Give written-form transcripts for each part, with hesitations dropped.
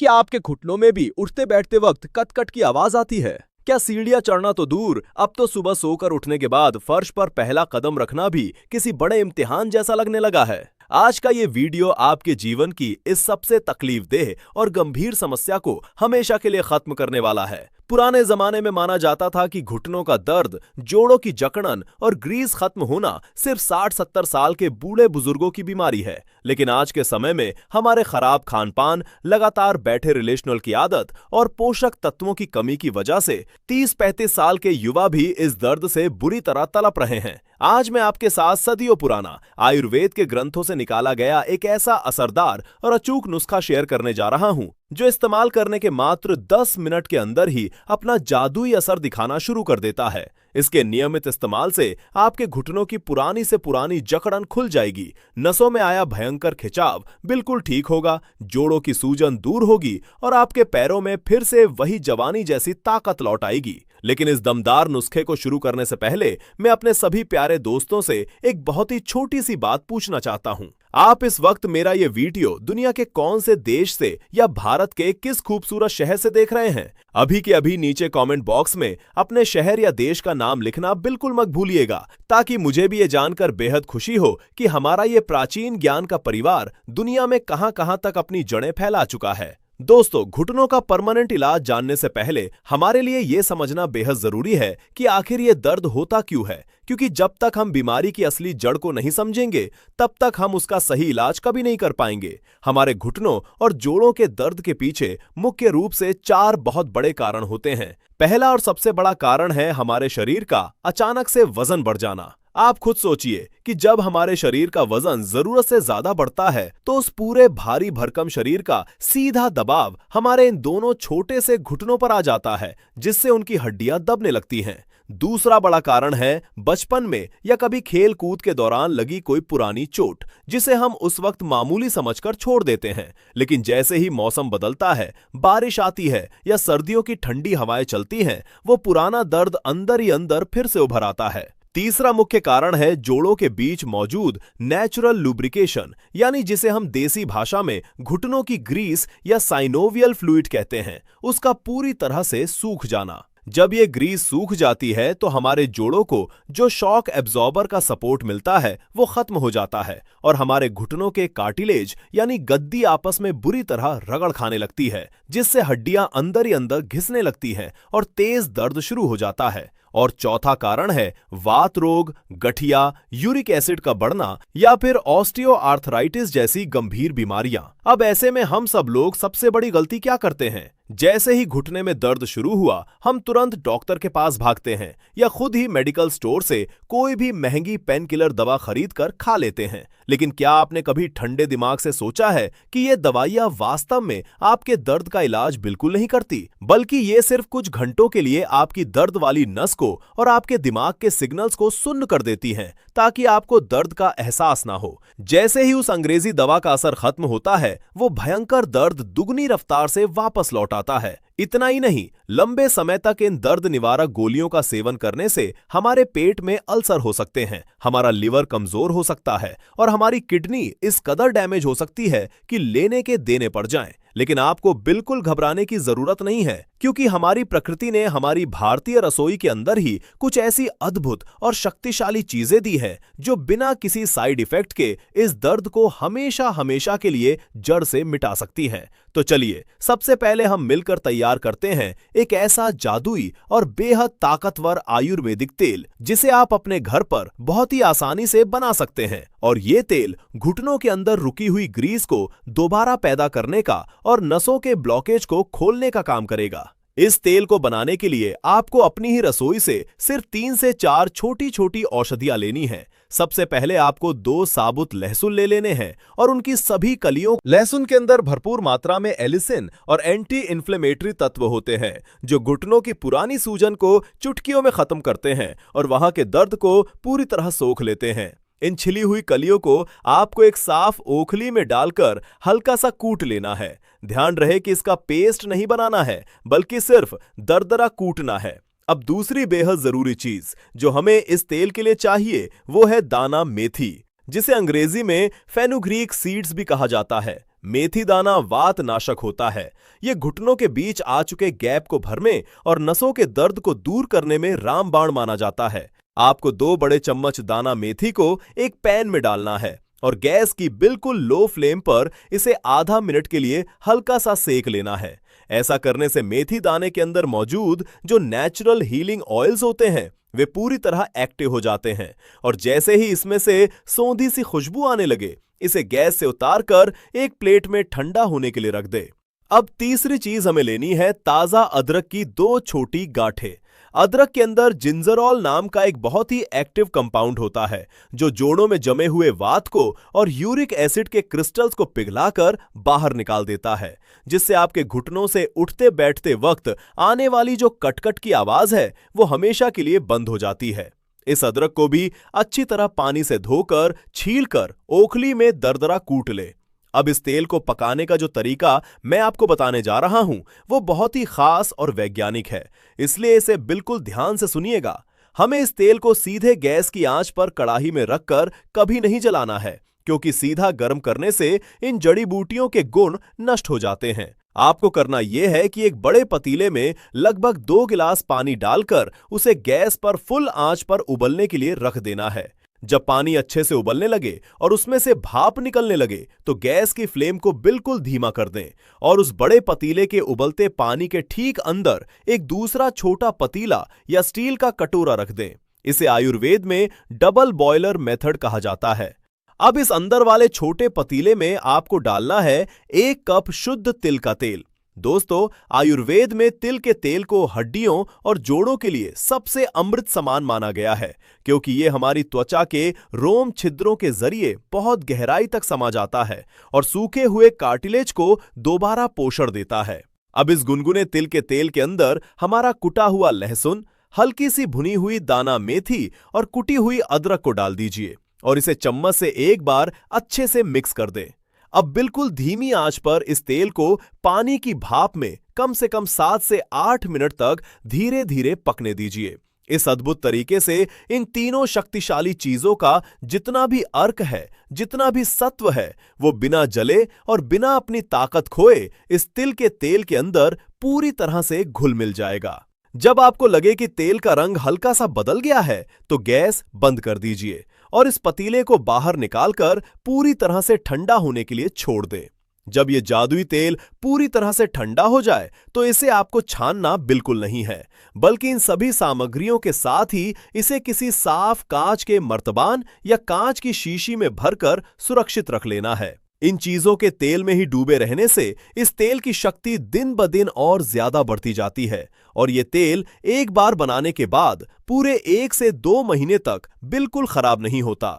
क्या आपके घुटनों में भी उठते बैठते वक्त कट-कट की आवाज आती है? क्या सीढ़ियां चढ़ना तो दूर, अब तो सुबह सोकर उठने के बाद फर्श पर पहला कदम रखना भी किसी बड़े इम्तिहान जैसा लगने लगा है? आज का ये वीडियो आपके जीवन की इस सबसे तकलीफदेह और गंभीर समस्या को हमेशा के लिए खत्म करने वाला है। पुराने जमाने में माना जाता था कि घुटनों का दर्द, जोड़ों की जकड़न और ग्रीस खत्म होना सिर्फ 60-70 साल के बूढ़े बुजुर्गों की बीमारी है। लेकिन आज के समय में हमारे खराब खान पान, लगातार बैठे रिलेशनल की आदत और पोषक तत्वों की कमी की वजह से 30-35 साल के युवा भी इस दर्द से बुरी तरह तड़प रहे हैं। आज मैं आपके साथ सदियों पुराना आयुर्वेद के ग्रंथों से निकाला गया एक ऐसा असरदार और अचूक नुस्खा शेयर करने जा रहा हूं जो इस्तेमाल करने के मात्र 10 मिनट के अंदर ही अपना जादुई असर दिखाना शुरू कर देता है। इसके नियमित इस्तेमाल से आपके घुटनों की पुरानी से पुरानी जकड़न खुल जाएगी, नसों में आया भयंकर खिंचाव बिल्कुल ठीक होगा, जोड़ों की सूजन दूर होगी और आपके पैरों में फिर से वही जवानी जैसी ताकत लौट आएगी। लेकिन इस दमदार नुस्खे को शुरू करने से पहले मैं अपने सभी प्यारे दोस्तों से एक बहुत ही छोटी सी बात पूछना चाहता हूं। आप इस वक्त मेरा ये वीडियो दुनिया के कौन से देश से या भारत के किस खूबसूरत शहर से देख रहे हैं? अभी के अभी नीचे कमेंट बॉक्स में अपने शहर या देश का नाम लिखना बिल्कुल मत भूलिएगा, ताकि मुझे भी ये जानकर बेहद खुशी हो कि हमारा ये प्राचीन ज्ञान का परिवार दुनिया में कहां-कहां तक अपनी जड़ें फैला चुका है। दोस्तों, घुटनों का परमानेंट इलाज जानने से पहले हमारे लिए यह समझना बेहद जरूरी है कि आखिर ये दर्द होता क्यों है, क्योंकि जब तक हम बीमारी की असली जड़ को नहीं समझेंगे तब तक हम उसका सही इलाज कभी नहीं कर पाएंगे। हमारे घुटनों और जोड़ों के दर्द के पीछे मुख्य रूप से 4 बहुत बड़े कारण होते हैं। पहला और सबसे बड़ा कारण है हमारे शरीर का अचानक से वजन बढ़ जाना। आप खुद सोचिए कि जब हमारे शरीर का वजन जरूरत से ज्यादा बढ़ता है तो उस पूरे भारी भरकम शरीर का सीधा दबाव हमारे इन दोनों छोटे से घुटनों पर आ जाता है, जिससे उनकी हड्डियां दबने लगती हैं। दूसरा बड़ा कारण है बचपन में या कभी खेल कूद के दौरान लगी कोई पुरानी चोट, जिसे हम उस वक्त मामूली समझकर छोड़ देते हैं, लेकिन जैसे ही मौसम बदलता है, बारिश आती है या सर्दियों की ठंडी हवाएं चलती हैं, वो पुराना दर्द अंदर ही अंदर फिर से उभर आता है। तीसरा मुख्य कारण है जोड़ों के बीच मौजूद नेचुरल लुब्रिकेशन, यानी जिसे हम देसी भाषा में घुटनों की ग्रीस या साइनोवियल फ्लूइड कहते हैं, उसका पूरी तरह से सूख जाना। जब ये ग्रीस सूख जाती है तो हमारे जोड़ों को जो शॉक एब्जॉर्बर का सपोर्ट मिलता है वो खत्म हो जाता है और हमारे घुटनों के कार्टिलेज यानी गद्दी आपस में बुरी तरह रगड़ खाने लगती है, जिससे हड्डियां अंदर ही अंदर घिसने लगती हैं और तेज दर्द शुरू हो जाता है। और चौथा कारण है वात रोग, गठिया, यूरिक एसिड का बढ़ना या फिर ऑस्टियोआर्थराइटिस जैसी गंभीर बीमारियां। अब ऐसे में हम सब लोग सबसे बड़ी गलती क्या करते हैं? जैसे ही घुटने में दर्द शुरू हुआ हम तुरंत डॉक्टर के पास भागते हैं या खुद ही मेडिकल स्टोर से कोई भी महंगी पेन किलर दवा खरीद कर खा लेते हैं। लेकिन क्या आपने कभी ठंडे दिमाग से सोचा है कि ये दवाइयां वास्तव में आपके दर्द का इलाज बिल्कुल नहीं करती, बल्कि ये सिर्फ कुछ घंटों के लिए आपकी दर्द वाली नस को और आपके दिमाग के सिग्नल्स को सुन्न कर देती हैं, ताकि आपको दर्द का एहसास ना हो। जैसे ही उस अंग्रेजी दवा का असर खत्म होता है, वो भयंकर दर्द दुगनी रफ्तार से वापस लौट आता है। इतना ही नहीं, लंबे समय तक इन दर्द निवारक गोलियों का सेवन करने से हमारे पेट में अल्सर हो सकते हैं, हमारा लिवर कमजोर हो सकता है और हमारी किडनी इस कदर डैमेज हो सकती है कि लेने के देने पड़ जाएं। लेकिन आपको बिल्कुल घबराने की जरूरत नहीं है, क्योंकि हमारी प्रकृति ने हमारी भारतीय रसोई के अंदर ही कुछ ऐसी अद्भुत और शक्तिशाली चीजें दी हैं जो बिना किसी साइड इफेक्ट के इस दर्द को हमेशा हमेशा के लिए जड़ से मिटा सकती हैं। तो चलिए सबसे पहले हम मिलकर तैयार करते हैं एक ऐसा जादुई और बेहद ताकतवर आयुर्वेदिक तेल, जिसे आप अपने घर पर बहुत ही आसानी से बना सकते हैं। और ये तेल घुटनों के अंदर रुकी हुई ग्रीस को दोबारा पैदा करने का और नसों के ब्लॉकेज को खोलने का काम करेगा। इस तेल को बनाने के लिए आपको अपनी ही रसोई से सिर्फ 3 से 4 छोटी छोटी औषधियां लेनी हैं। सबसे पहले आपको 2 साबुत लहसुन ले लेने हैं और उनकी सभी कलियों। लहसुन के अंदर भरपूर मात्रा में एलिसिन और एंटी इन्फ्लेमेटरी तत्व होते हैं, जो घुटनों की पुरानी सूजन को चुटकियों में खत्म करते हैं और वहां के दर्द को पूरी तरह सोख लेते हैं। इन छिली हुई कलियों को आपको एक साफ ओखली में डालकर हल्का सा कूट लेना है। ध्यान रहे कि इसका पेस्ट नहीं बनाना है, बल्कि सिर्फ दरदरा कूटना है। अब दूसरी बेहद जरूरी चीज जो हमें इस तेल के लिए चाहिए वो है दाना मेथी, जिसे अंग्रेजी में फेनुग्रीक सीड्स भी कहा जाता है। मेथी दाना वात नाशक होता है। ये घुटनों के बीच आ चुके गैप को भरने और नसों के दर्द को दूर करने में रामबाण माना जाता है। आपको 2 बड़े चम्मच दाना मेथी को एक पैन में डालना है और गैस की बिल्कुल लो फ्लेम पर इसे आधा मिनट के लिए हल्का सा सेक लेना है। ऐसा करने से मेथी दाने के अंदर मौजूद जो नेचुरल हीलिंग ऑयल्स होते हैं वे पूरी तरह एक्टिव हो जाते हैं और जैसे ही इसमें से सौंधी सी खुशबू आने लगे, इसे गैस से उतारकर एक प्लेट में ठंडा होने के लिए रख दे। अब तीसरी चीज हमें लेनी है ताजा अदरक की 2 छोटी गांठें। अदरक के अंदर जिंजरॉल नाम का एक बहुत ही एक्टिव कंपाउंड होता है जो जोड़ों में जमे हुए वात को और यूरिक एसिड के क्रिस्टल्स को पिघलाकर बाहर निकाल देता है, जिससे आपके घुटनों से उठते बैठते वक्त आने वाली जो कटकट की आवाज है वो हमेशा के लिए बंद हो जाती है। इस अदरक को भी अच्छी तरह पानी से धोकर छीलकर ओखली में दरदरा कूट ले। अब इस तेल को पकाने का जो तरीका मैं आपको बताने जा रहा हूं वो बहुत ही खास और वैज्ञानिक है, इसलिए इसे बिल्कुल ध्यान से सुनिएगा। हमें इस तेल को सीधे गैस की आंच पर कड़ाही में रखकर कभी नहीं जलाना है, क्योंकि सीधा गर्म करने से इन जड़ी बूटियों के गुण नष्ट हो जाते हैं। आपको करना यह है कि एक बड़े पतीले में लगभग 2 गिलास पानी डालकर उसे गैस पर फुल आंच पर उबलने के लिए रख देना है। जब पानी अच्छे से उबलने लगे और उसमें से भाप निकलने लगे तो गैस की फ्लेम को बिल्कुल धीमा कर दें और उस बड़े पतीले के उबलते पानी के ठीक अंदर एक दूसरा छोटा पतीला या स्टील का कटोरा रख दें। इसे आयुर्वेद में डबल बॉयलर मेथड कहा जाता है। अब इस अंदर वाले छोटे पतीले में आपको डालना है 1 कप शुद्ध तिल का तेल। दोस्तों, आयुर्वेद में तिल के तेल को हड्डियों और जोड़ों के लिए सबसे अमृत समान माना गया है, क्योंकि ये हमारी त्वचा के रोम छिद्रों के जरिए बहुत गहराई तक समा जाता है और सूखे हुए कार्टिलेज को दोबारा पोषण देता है। अब इस गुनगुने तिल के तेल के अंदर हमारा कुटा हुआ लहसुन, हल्की सी भुनी हुई दाना मेथी और कुटी हुई अदरक को डाल दीजिए और इसे चम्मच से एक बार अच्छे से मिक्स कर दें। अब बिल्कुल धीमी आंच पर इस तेल को पानी की भाप में कम से कम 7 से 8 मिनट तक धीरे धीरे पकने दीजिए। इस अद्भुत तरीके से इन तीनों शक्तिशाली चीजों का जितना भी अर्क है, जितना भी सत्व है, वो बिना जले और बिना अपनी ताकत खोए इस तिल के तेल के अंदर पूरी तरह से घुल मिल जाएगा। जब आपको लगे कि तेल का रंग हल्का सा बदल गया है तो गैस बंद कर दीजिए और इस पतीले को बाहर निकालकर पूरी तरह से ठंडा होने के लिए छोड़ दें। जब ये जादुई तेल पूरी तरह से ठंडा हो जाए तो इसे आपको छानना बिल्कुल नहीं है, बल्कि इन सभी सामग्रियों के साथ ही इसे किसी साफ कांच के मर्तबान या कांच की शीशी में भरकर सुरक्षित रख लेना है। इन चीजों के तेल में ही डूबे रहने से इस तेल की शक्ति दिन ब दिन और ज्यादा बढ़ती जाती है और ये तेल एक बार बनाने के बाद पूरे 1 से 2 महीने तक बिल्कुल खराब नहीं होता।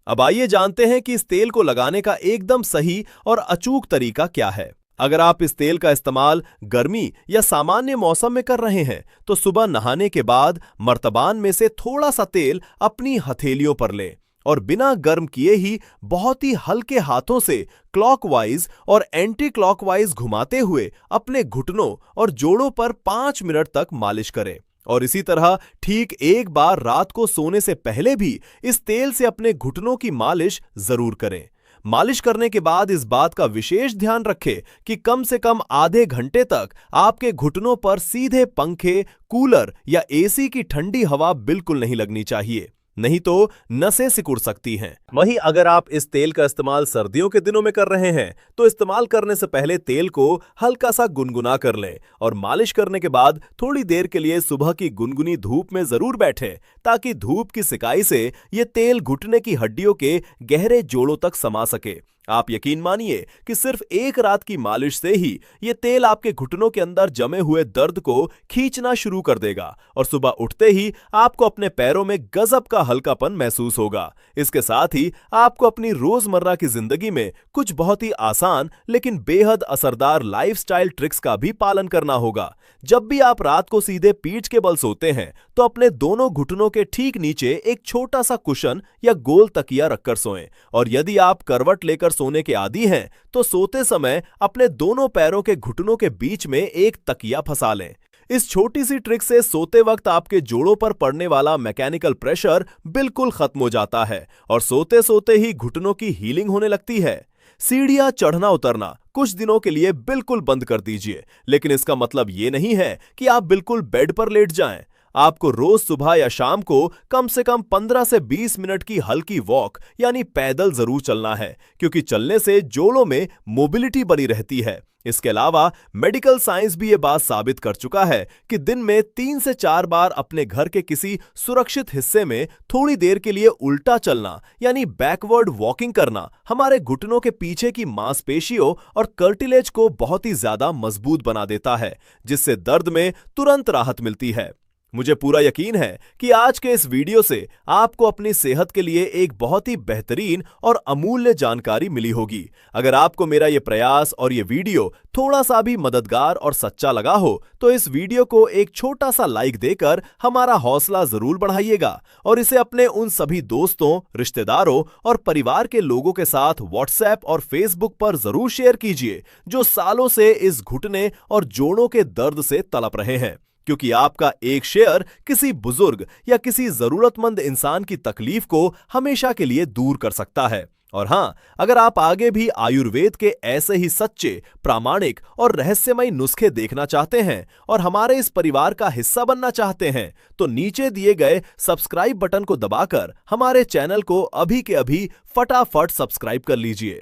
अब आइए जानते हैं कि इस तेल को लगाने का एकदम सही और अचूक तरीका क्या है। अगर आप इस तेल का इस्तेमाल गर्मी या सामान्य मौसम में कर रहे हैं तो सुबह नहाने के बाद मर्तबान में से थोड़ा सा तेल अपनी हथेलियों पर लें और बिना गर्म किए ही बहुत ही हल्के हाथों से क्लॉकवाइज और एंटी क्लॉकवाइज घुमाते हुए अपने घुटनों और जोड़ों पर 5 मिनट तक मालिश करें और इसी तरह ठीक एक बार रात को सोने से पहले भी इस तेल से अपने घुटनों की मालिश जरूर करें। मालिश करने के बाद इस बात का विशेष ध्यान रखें कि कम से कम आधे घंटे तक आपके घुटनों पर सीधे पंखे, कूलर या एसी की ठंडी हवा बिल्कुल नहीं लगनी चाहिए, नहीं तो नसें सिकुड़ सकती हैं। वहीं अगर आप इस तेल का इस्तेमाल सर्दियों के दिनों में कर रहे हैं तो इस्तेमाल करने से पहले तेल को हल्का सा गुनगुना कर लें और मालिश करने के बाद थोड़ी देर के लिए सुबह की गुनगुनी धूप में जरूर बैठें, ताकि धूप की सिकाई से ये तेल घुटने की हड्डियों के गहरे जोड़ों तक समा सके। आप यकीन मानिए कि सिर्फ एक रात की मालिश से ही ये तेल आपके घुटनों के अंदर जमे हुए दर्द को खींचना शुरू कर देगा और सुबह उठते ही आपको अपने पैरों में गजब का हल्कापन महसूस होगा। इसके साथ ही आपको अपनी रोजमर्रा की जिंदगी में कुछ बहुत ही आसान लेकिन बेहद असरदार लाइफस्टाइल ट्रिक्स का भी पालन करना होगा। जब भी आप रात को सीधे पीठ के बल सोते हैं तो अपने दोनों घुटनों के ठीक नीचे एक छोटा सा कुशन या गोल तकिया रखकर सोएं और यदि आप करवट लेकर सोने के आदी हैं तो सोते समय अपने दोनों पैरों के घुटनों के बीच में एक तकिया फंसा लें। इस छोटी सी ट्रिक से सोते वक्त आपके जोड़ों पर पड़ने वाला मैकेनिकल प्रेशर बिल्कुल खत्म हो जाता है और सोते सोते ही घुटनों की हीलिंग होने लगती है। सीढ़ियां चढ़ना उतरना कुछ दिनों के लिए बिल्कुल बंद कर दीजिए, लेकिन इसका मतलब ये नहीं है कि आप बिल्कुल बेड पर लेट जाएं। आपको रोज सुबह या शाम को कम से कम 15 से 20 मिनट की हल्की वॉक यानी पैदल जरूर चलना है, क्योंकि चलने से जोड़ों में मोबिलिटी बनी रहती है। इसके अलावा मेडिकल साइंस भी ये बात साबित कर चुका है कि दिन में 3 से 4 बार अपने घर के किसी सुरक्षित हिस्से में थोड़ी देर के लिए उल्टा चलना यानी बैकवर्ड वॉकिंग करना हमारे घुटनों के पीछे की मांसपेशियों और कार्टिलेज को बहुत ही ज्यादा मजबूत बना देता है, जिससे दर्द में तुरंत राहत मिलती है। मुझे पूरा यकीन है कि आज के इस वीडियो से आपको अपनी सेहत के लिए एक बहुत ही बेहतरीन और अमूल्य जानकारी मिली होगी। अगर आपको मेरा ये प्रयास और ये वीडियो थोड़ा सा भी मददगार और सच्चा लगा हो तो इस वीडियो को एक छोटा सा लाइक देकर हमारा हौसला जरूर बढ़ाइएगा और इसे अपने उन सभी दोस्तों, रिश्तेदारों और परिवार के लोगों के साथ व्हाट्सएप और फेसबुक पर जरूर शेयर कीजिए, जो सालों से इस घुटने और जोड़ों के दर्द से तड़प रहे हैं। क्योंकि आपका एक शेयर किसी बुजुर्ग या किसी जरूरतमंद इंसान की तकलीफ को हमेशा के लिए दूर कर सकता है। और हां, अगर आप आगे भी आयुर्वेद के ऐसे ही सच्चे, प्रामाणिक और रहस्यमय नुस्खे देखना चाहते हैं और हमारे इस परिवार का हिस्सा बनना चाहते हैं, तो नीचे दिए गए सब्सक्राइब बटन को दबाकर हमारे चैनल को अभी के अभी फटाफट सब्सक्राइब कर लीजिए।